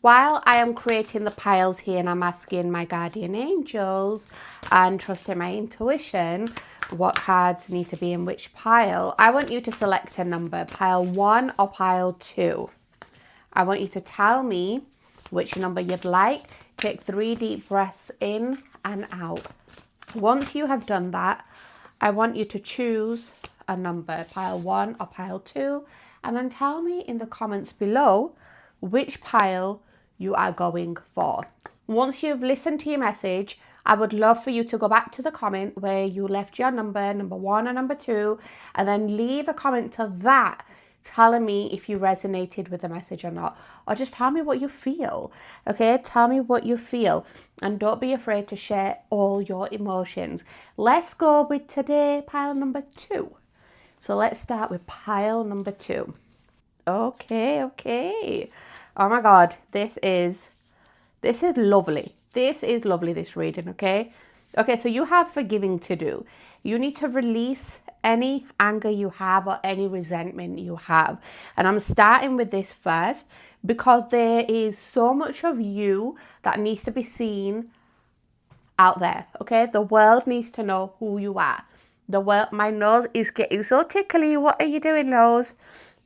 While I am creating the piles here and I'm asking my guardian angels and trusting my intuition what cards need to be in which pile, I want you to select a number, pile 1 or pile 2. I want you to tell me which number you'd like. Take 3 deep breaths in and out. Once you have done that, I want you to choose a number, pile 1 or pile 2, and then tell me in the comments below which pile you are going for. Once you've listened to your message, I would love for you to go back to the comment where you left your number 1 or number 2, and then leave a comment to that telling me if you resonated with the message or not, or just tell me what you feel. Okay, tell me what you feel, and don't be afraid to share all your emotions. Let's go with today pile number 2. So let's start with pile number 2. Okay. Oh my god, this is lovely. This is lovely, this reading, okay? Okay, so you have forgiving to do. You need to release any anger you have or any resentment you have. And I'm starting with this first because there is so much of you that needs to be seen out there, okay? The world needs to know who you are. The world, my nose is getting so tickly. What are you doing, nose?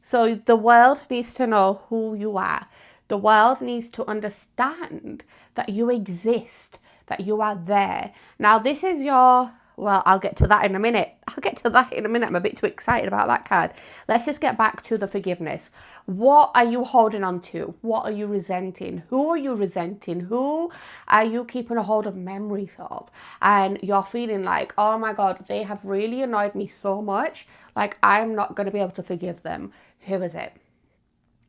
So the world needs to know who you are. The world needs to understand that you exist, that you are there. Now, this is your, well, I'll get to that in a minute. I'm a bit too excited about that card. Let's just get back to the forgiveness. What are you holding on to? What are you resenting? Who are you resenting? Who are you keeping a hold of memories of? And you're feeling like, oh my God, they have really annoyed me so much. Like, I'm not going to be able to forgive them. Who is it?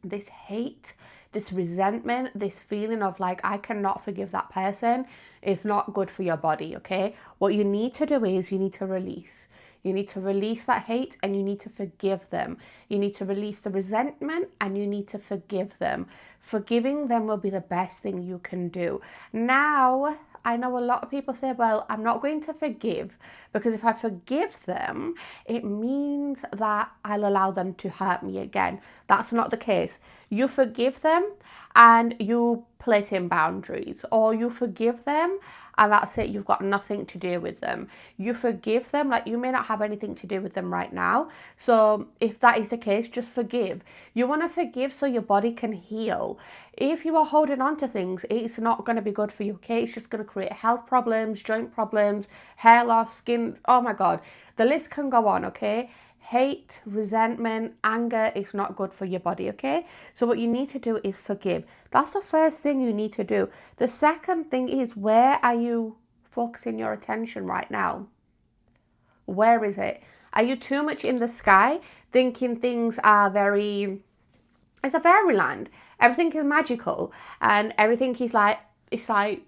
This hate, this resentment, this feeling of like, I cannot forgive that person is not good for your body, okay? What you need to do is you need to release. You need to release that hate and you need to forgive them. You need to release the resentment and you need to forgive them. Forgiving them will be the best thing you can do. Now, I know a lot of people say, well, I'm not going to forgive because if I forgive them, it means that I'll allow them to hurt me again. That's not the case. You forgive them and you place in boundaries, or you forgive them and that's it. You've got nothing to do with them. You forgive them, like you may not have anything to do with them right now. So if that is the case, just forgive. You want to forgive so your body can heal. If you are holding on to things, it's not going to be good for you, okay? It's just going to create health problems, joint problems, hair loss, skin. Oh my God, the list can go on, okay? Hate, resentment, anger is not good for your body, okay? So what you need to do is forgive. That's the first thing you need to do. The second thing is, where are you focusing your attention right now? Where is it? Are you too much in the sky, thinking things are it's a fairyland. Everything is magical and everything is like, it's like,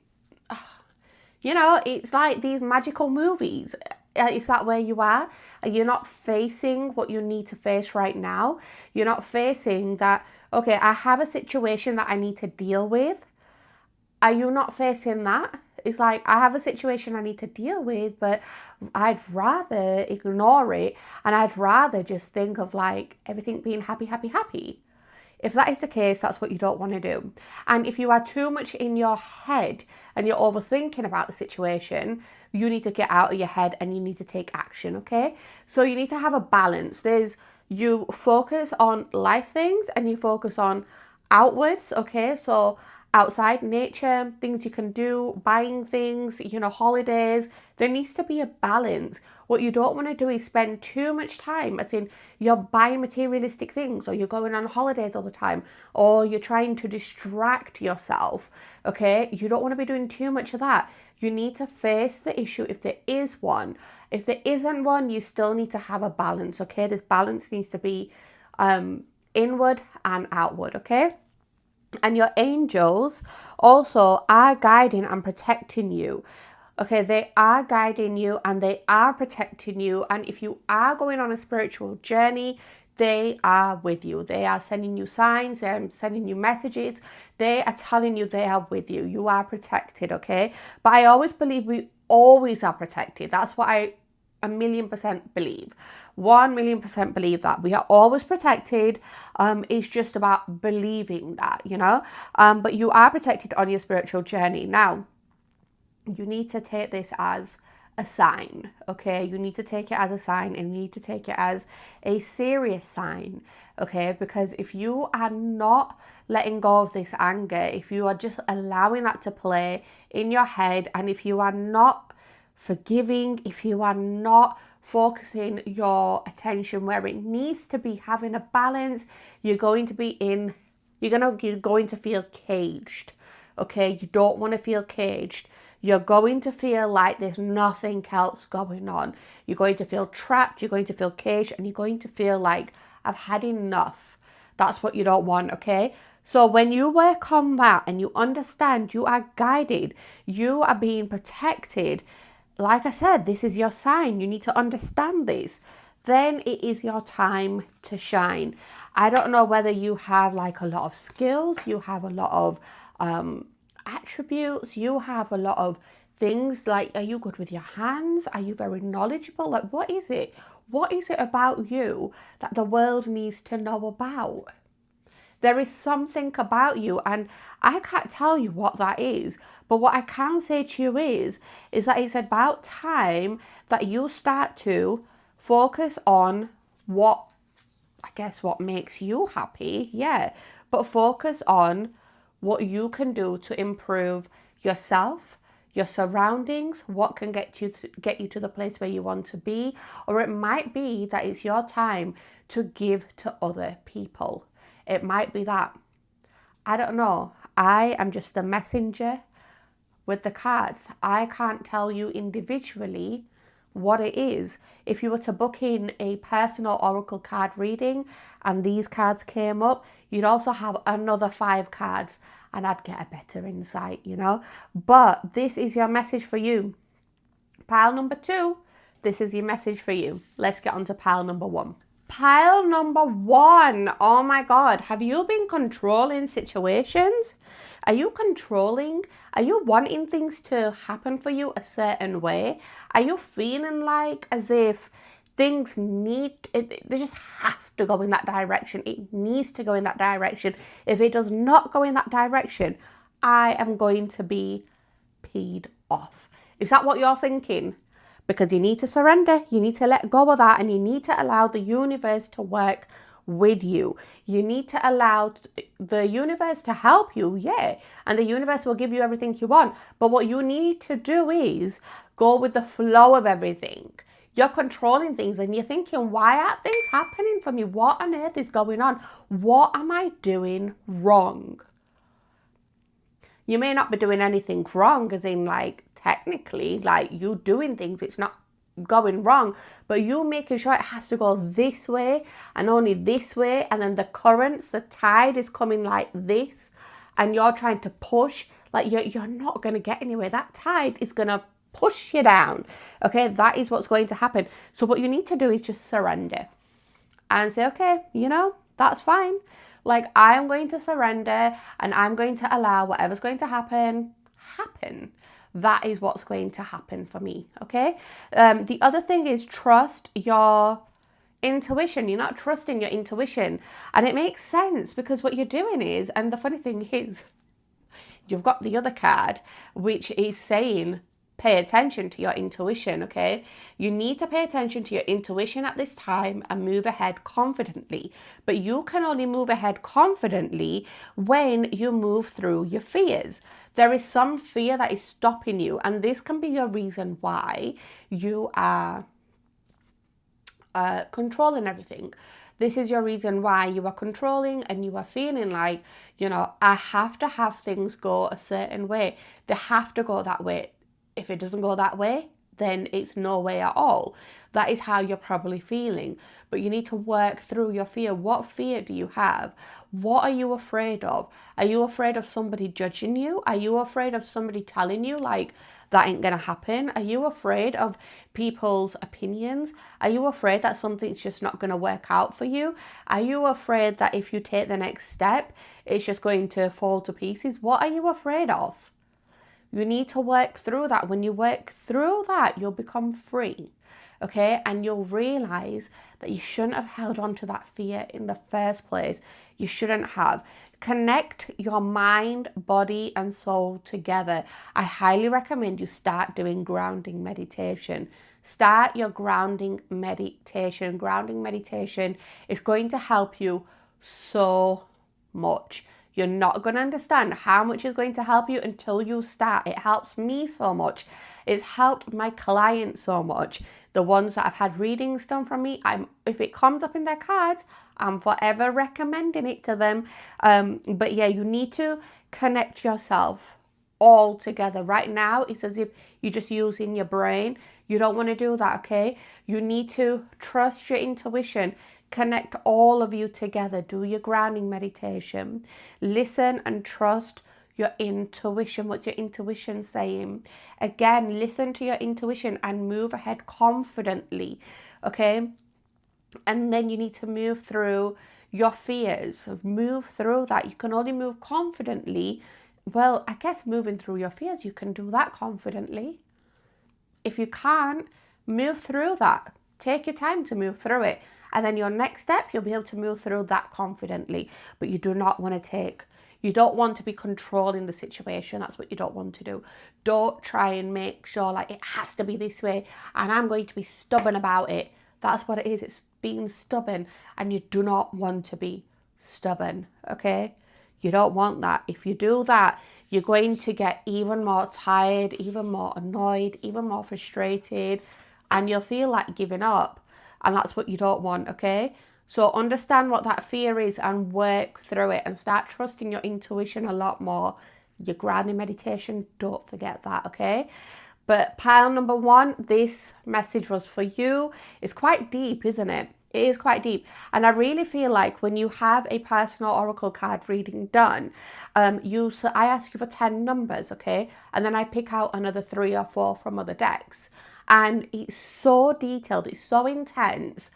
it's like these magical movies. Is that where you are? Are you not facing what you need to face right now? You're not facing that, okay, I have a situation that I need to deal with. Are you not facing that? It's like, I have a situation I need to deal with, but I'd rather ignore it and I'd rather just think of like everything being happy, happy, happy. If that is the case, that's what you don't want to do. And if you are too much in your head and you're overthinking about the situation, you need to get out of your head and you need to take action, okay? So you need to have a balance. You focus on life things and you focus on outwards, okay? So outside, nature, things you can do, buying things, holidays. There needs to be a balance. What you don't want to do is spend too much time, as in you're buying materialistic things, or you're going on holidays all the time, or you're trying to distract yourself, okay? You don't want to be doing too much of that. You need to face the issue if there is one. If there isn't one, you still need to have a balance, okay? This balance needs to be inward and outward, okay? And your angels also are guiding and protecting you. Okay, they are guiding you and they are protecting you. And if you are going on a spiritual journey, they are with you. They are sending you signs, they're sending you messages. They are telling you they are with you. You are protected, okay? But I always believe we always are protected. That's what I 1,000,000% believe. 1,000,000% believe that. We are always protected. It's just about believing that, you know. But you are protected on your spiritual journey. Now, you need to take this as a sign, okay? You need to take it as a sign, and you need to take it as a serious sign, okay? Because if you are not letting go of this anger, if you are just allowing that to play in your head, and if you are not forgiving, if you are not focusing your attention where it needs to be, having a balance, you're going to feel caged, okay? You don't want to feel caged. You're going to feel like there's nothing else going on. You're going to feel trapped, you're going to feel caged, and you're going to feel like, I've had enough. That's what you don't want, okay? So when you work on that and you understand you are guided, you are being protected, like I said, this is your sign. You need to understand this. Then it is your time to shine. I don't know whether you have like a lot of skills, you have a lot of attributes, you have a lot of things, like, are you good with your hands? Are you very knowledgeable? Like, what is it? What is it about you that the world needs to know about? There is something about you, and I can't tell you what that is, but what I can say to you is that it's about time that you start to focus on what makes you happy, yeah, but focus on what you can do to improve yourself, your surroundings, what can get you to the place where you want to be. Or it might be that it's your time to give to other people. It might be that. I don't know. I am just a messenger with the cards. I can't tell you individually what it is. If you were to book in a personal oracle card reading and these cards came up, you'd also have another 5 cards and I'd get a better insight, you know. But this is your message for you. Pile number 2, this is your message for you. Let's get on to pile number 1. Pile number 1. Oh my God. Have you been controlling situations? Are you controlling? Are you wanting things to happen for you a certain way? Are you feeling like as if things they just have to go in that direction? It needs to go in that direction. If it does not go in that direction, I am going to be peed off. Is that what you're thinking? Because you need to surrender, you need to let go of that, and you need to allow the universe to work with you. You need to allow the universe to help you, yeah, and the universe will give you everything you want. But what you need to do is go with the flow of everything. You're controlling things and you're thinking, why aren't things happening for me? What on earth is going on? What am I doing wrong? You may not be doing anything wrong, as in like technically, like you doing things, it's not going wrong, but you making sure it has to go this way and only this way, and then the currents, the tide is coming like this, and you're trying to push, like you're not going to get anywhere. That tide is going to push you down, okay? That is what's going to happen. So what you need to do is just surrender and say, okay, you know, that's fine. Like, I'm going to surrender and I'm going to allow whatever's going to happen. That is what's going to happen for me, okay? The other thing is trust your intuition. You're not trusting your intuition. And it makes sense because what you're doing is, and the funny thing is, you've got the other card, which is saying, pay attention to your intuition, okay? You need to pay attention to your intuition at this time and move ahead confidently. But you can only move ahead confidently when you move through your fears. There is some fear that is stopping you, and this can be your reason why you are controlling everything. This is your reason why you are controlling and you are feeling like, you know, I have to have things go a certain way. They have to go that way. If it doesn't go that way, then it's no way at all. That is how you're probably feeling. But you need to work through your fear. What fear do you have? What are you afraid of? Are you afraid of somebody judging you? Are you afraid of somebody telling you like that ain't gonna happen? Are you afraid of people's opinions? Are you afraid that something's just not gonna work out for you? Are you afraid that if you take the next step, it's just going to fall to pieces? What are you afraid of? You need to work through that. When you work through that, you'll become free. okay? And you'll realize that you shouldn't have held on to that fear in the first place. You shouldn't have. Connect your mind, body, and soul together. I highly recommend you start doing grounding meditation. Start your grounding meditation. Grounding meditation is going to help you so much. You're not going to understand how much is going to help you until you start. It helps me so much. It's helped my clients so much. The ones that have had readings done from me, if it comes up in their cards, I'm forever recommending it to them. But yeah, you need to connect yourself all together. Right now, it's as if you're just using your brain. You don't want to do that, okay? You need to trust your intuition. Connect all of you together. Do your grounding meditation. Listen and trust your intuition. What's your intuition saying? Again, listen to your intuition and move ahead confidently, okay? And then you need to move through your fears. Move through that. You can only move confidently. Well, I guess moving through your fears, you can do that confidently. If you can't, move through that. Take your time to move through it. And then your next step, you'll be able to move through that confidently. But you do not want to you don't want to be controlling the situation. That's what you don't want to do. Don't try and make sure like it has to be this way and I'm going to be stubborn about it. That's what it is. It's being stubborn, and you do not want to be stubborn, okay? You don't want that. If you do that, you're going to get even more tired, even more annoyed, even more frustrated, and you'll feel like giving up. And that's what you don't want, okay? So understand what that fear is and work through it and start trusting your intuition a lot more. Your grounding meditation, don't forget that, okay? But pile number one, this message was for you. It's quite deep, isn't it? It is quite deep. And I really feel like when you have a personal oracle card reading done, I ask you for 10 numbers, okay? And then I pick out another 3 or 4 from other decks. And it's so detailed, it's so intense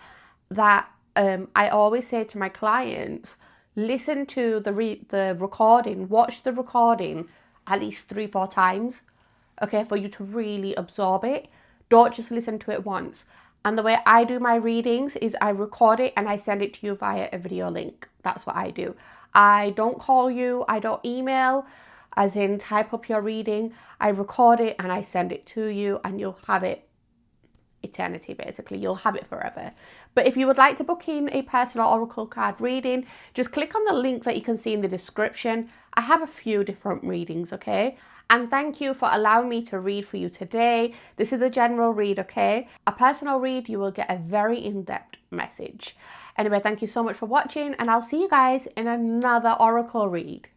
that I always say to my clients, listen to the recording, watch the recording at least 3-4 times, okay, for you to really absorb it. Don't just listen to it once. And the way I do my readings is I record it and I send it to you via a video link. That's what I do. I don't call you, I don't email, as in type up your reading. I record it and I send it to you, and you'll have it eternity, basically. You'll have it forever. But if you would like to book in a personal oracle card reading, just click on the link that you can see in the description. I have a few different readings, okay? And thank you for allowing me to read for you today. This is a general read, okay? A personal read, you will get a very in-depth message. Anyway, thank you so much for watching, and I'll see you guys in another oracle read.